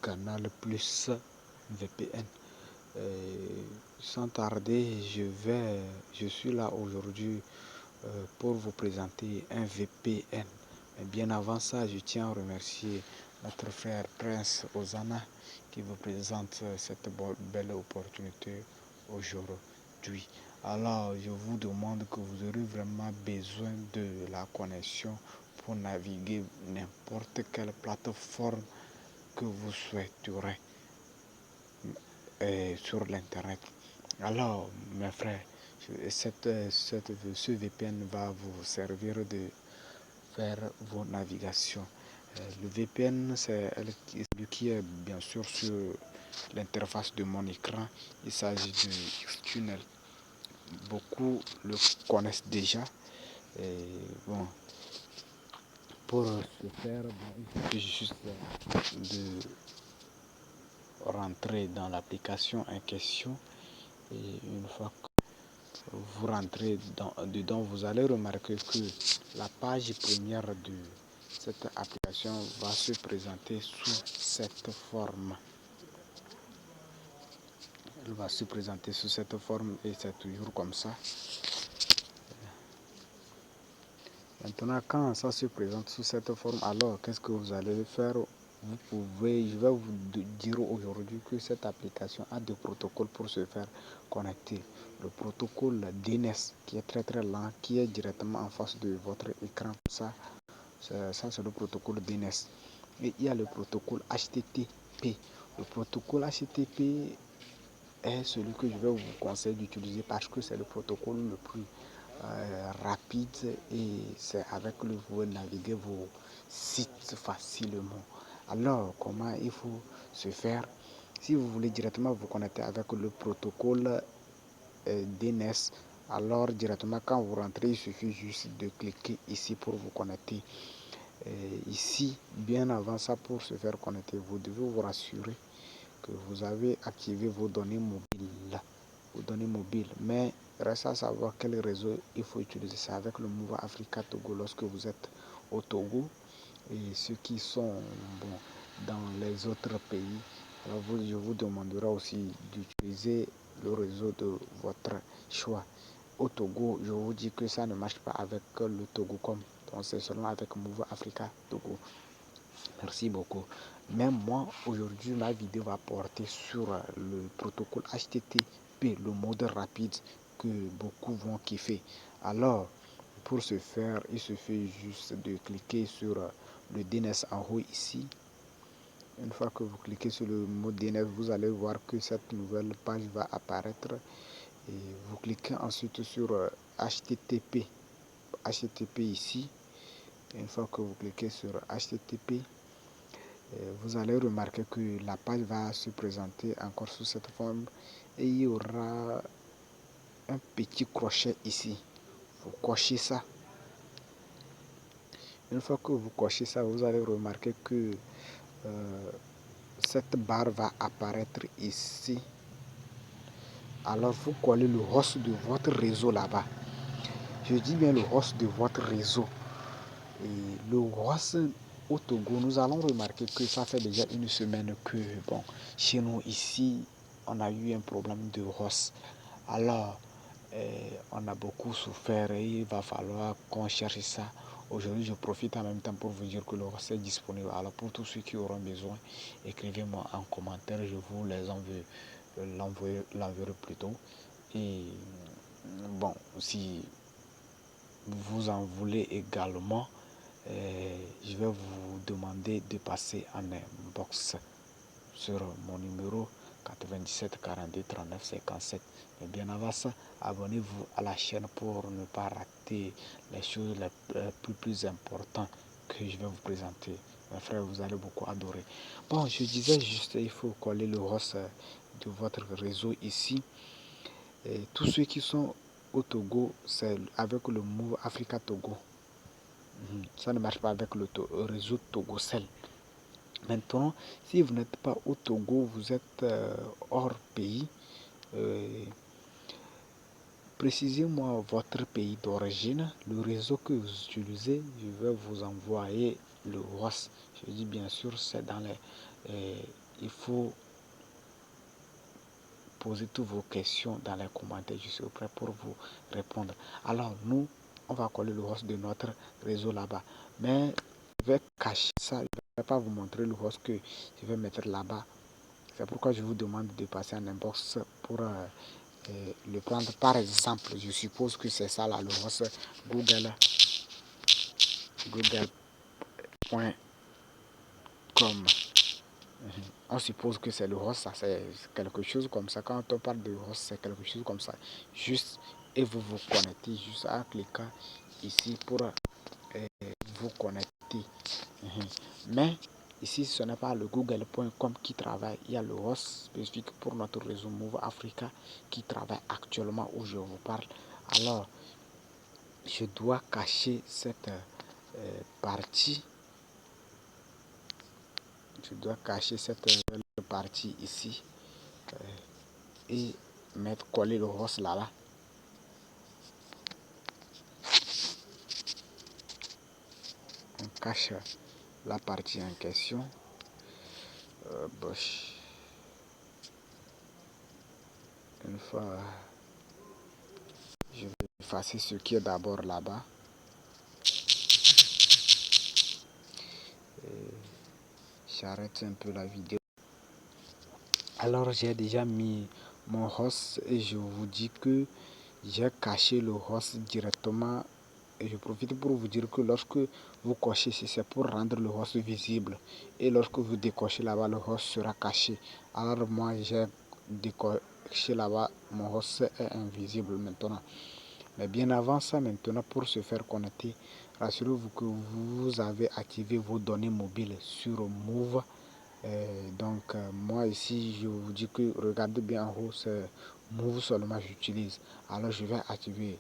Canal Plus VPN. Sans tarder, je suis là aujourd'hui pour vous présenter un VPN. Mais bien avant ça, je tiens à remercier notre frère Prince Ozana qui vous présente cette belle opportunité aujourd'hui. Alors, je vous demande que vous aurez vraiment besoin de la connexion pour naviguer n'importe quelle plateforme que vous souhaiterez sur l'internet. Alors, mes frères, ce VPN va vous servir de faire vos navigations. Le VPN, c'est celui qui est bien sûr sur l'interface de mon écran. Il s'agit du tunnel. Beaucoup le connaissent déjà. Bon, pour ce faire, il suffit juste de rentrer dans l'application en question. Et une fois que vous rentrez dedans, vous allez remarquer que la page première de cette application va se présenter sous cette forme. Elle va se présenter sous cette forme et c'est toujours comme ça. Maintenant, quand ça se présente sous cette forme, alors qu'est-ce que vous allez faire? Je vais vous dire aujourd'hui que cette application a des protocoles pour se faire connecter. Le protocole DNS qui est très lent, qui est directement en face de votre écran. Ça c'est le protocole DNS. Et il y a le protocole HTTP. Le protocole HTTP est celui que je vais vous conseiller d'utiliser parce que c'est le protocole le plus rapide et c'est avec lui que vous pouvez naviguer vos sites facilement. Alors, comment il faut se faire? Si vous voulez directement vous connecter avec le protocole DNS, alors directement quand vous rentrez, il suffit juste de cliquer ici pour vous connecter. Ici, bien avant ça, pour se faire connecter, vous devez vous rassurer que vous avez activé vos données mobiles. Mais reste à savoir quel réseau il faut utiliser. C'est avec le Move Africa Togo lorsque vous êtes au Togo et ceux qui sont dans les autres pays. Alors je vous demanderai aussi d'utiliser le réseau de votre choix. Au Togo, je vous dis que ça ne marche pas avec le Togocom. Donc c'est seulement avec Move Africa Togo. Merci beaucoup. Même moi, aujourd'hui, ma vidéo va porter sur le protocole HTTP, le mode rapide que beaucoup vont kiffer. Alors, pour ce faire, il suffit juste de cliquer sur le DNS en haut ici. Une fois que vous cliquez sur le mot DNS, vous allez voir que cette nouvelle page va apparaître. Et vous cliquez ensuite sur HTTP. HTTP ici. Une fois que vous cliquez sur HTTP, vous allez remarquer que la page va se présenter encore sous cette forme et il y aura un petit crochet ici. Vous cochez ça. Une fois que vous cochez ça, vous allez remarquer que cette barre va apparaître ici. Alors vous collez le host de votre réseau là-bas. Je dis bien le host de votre réseau. Et le host au Togo, nous allons remarquer que ça fait déjà une semaine que, bon, chez nous ici, on a eu un problème de host. Alors, on a beaucoup souffert et il va falloir qu'on cherche ça. Aujourd'hui, je profite en même temps pour vous dire que le host est disponible. Alors, pour tous ceux qui auront besoin, écrivez-moi en commentaire, je vous les l'enverrai plus tôt. Et bon, si vous en voulez également, je vais vous demander de passer en inbox sur mon numéro 97 42 39 57. Mais bien avant ça, abonnez-vous à la chaîne pour ne pas rater les choses les plus importantes que je vais vous présenter. Mes frères, vous allez beaucoup adorer. Bon, je disais juste, il faut coller le host de votre réseau ici. Et tous ceux qui sont au Togo, c'est avec le Move Africa Togo. Ça ne marche pas avec le réseau TogoCell. Maintenant, si vous n'êtes pas au Togo, vous êtes hors pays, précisez-moi votre pays d'origine, le réseau que vous utilisez, je vais vous envoyer le host. Je dis bien sûr, c'est dans il faut poser toutes vos questions dans les commentaires. Je serai prêt pour vous répondre. Alors, nous, on va coller le host de notre réseau là-bas. Mais je vais cacher ça. Je ne vais pas vous montrer le host que je vais mettre là-bas. C'est pourquoi je vous demande de passer en inbox pour le prendre. Par exemple, je suppose que c'est ça là, le host google.com. On suppose que c'est le host, ça c'est quelque chose comme ça. Quand on parle de host, c'est quelque chose comme ça. Juste, et vous vous connectez juste en cliquant ici pour vous connecter. Mais ici, ce n'est pas le google.com qui travaille. Il y a le host spécifique pour notre réseau Move Africa qui travaille actuellement où je vous parle. Alors, je dois cacher cette partie. Je dois cacher cette partie ici et mettre coller le host là. On cache la partie en question. Une fois, je vais effacer ce qui est d'abord là-bas. J'arrête un peu la vidéo. Alors j'ai déjà mis mon host et je vous dis que j'ai caché le host directement. Et je profite pour vous dire que lorsque vous cochez, c'est pour rendre le host visible. Et lorsque vous décochez là-bas, le host sera caché. Alors moi, j'ai décoché là-bas, mon host est invisible maintenant. Mais bien avant ça, maintenant, pour se faire connecter, rassurez-vous que vous avez activé vos données mobiles sur Move. Donc moi ici, je vous dis que regardez bien en haut, c'est Move seulement j'utilise. Alors je vais activer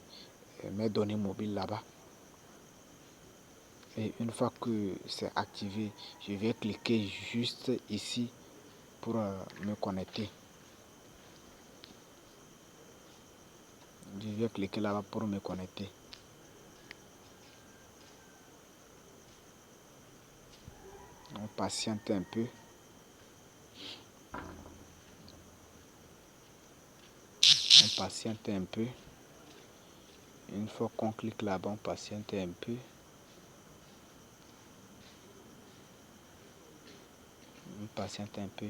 mes données mobiles là-bas. Et une fois que c'est activé, je vais cliquer juste ici pour me connecter. Je vais cliquer là-bas pour me connecter. On patiente un peu. On patiente un peu. Une fois qu'on clique là-bas, on patiente un peu. On patiente un peu.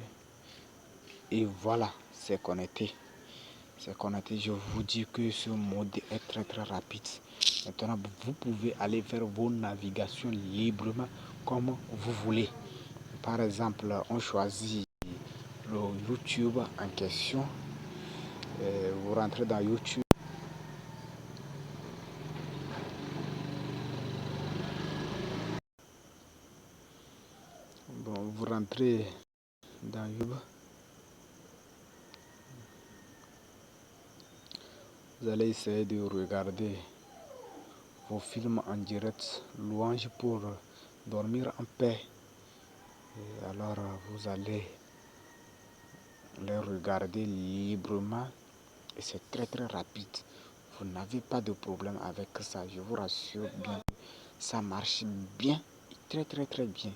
Et voilà, c'est connecté. C'est connecté. Je vous dis que ce mode est très très rapide. Maintenant, vous pouvez aller faire vos navigations librement comme vous voulez. Par exemple, on choisit le YouTube en question. Vous rentrez dans YouTube. Bon, vous rentrez dans YouTube. Vous allez essayer de regarder vos films en direct. Louange pour dormir en paix. Et alors, vous allez les regarder librement. Et c'est très très rapide. Vous n'avez pas de problème avec ça. Je vous rassure bien. Ça marche bien. Très très très bien.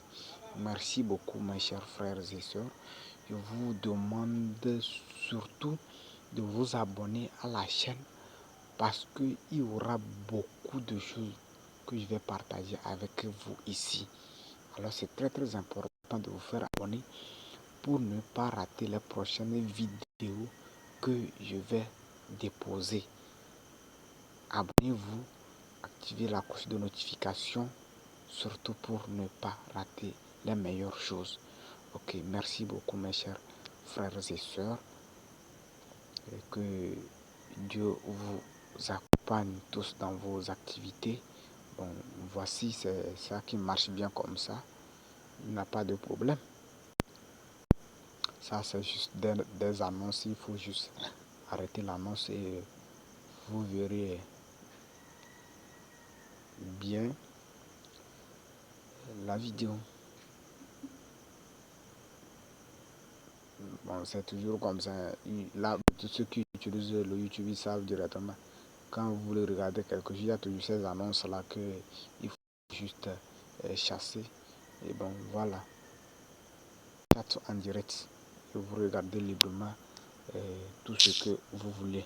Merci beaucoup mes chers frères et sœurs. Je vous demande surtout de vous abonner à la chaîne parce qu'il y aura beaucoup de choses que je vais partager avec vous ici. Alors c'est très très important de vous faire abonner pour ne pas rater les prochaines vidéos que je vais déposer. Abonnez-vous, activez la cloche de notification, surtout pour ne pas rater les meilleures choses. Ok, merci beaucoup mes chers frères et sœurs. Et que Dieu vous accompagne tous dans vos activités. Bon, voici, c'est ça qui marche bien comme ça. Il n'y a pas de problème. Ça, c'est juste des annonces. Il faut juste arrêter l'annonce et vous verrez bien la vidéo. Bon, c'est toujours comme ça. Là, tous ceux qui utilisent le YouTube, ils savent directement. Quand vous voulez regarder quelque chose, il y a toujours ces annonces-là qu'il faut juste chasser. Et bon, voilà. chat en direct et vous regardez librement tout ce que vous voulez.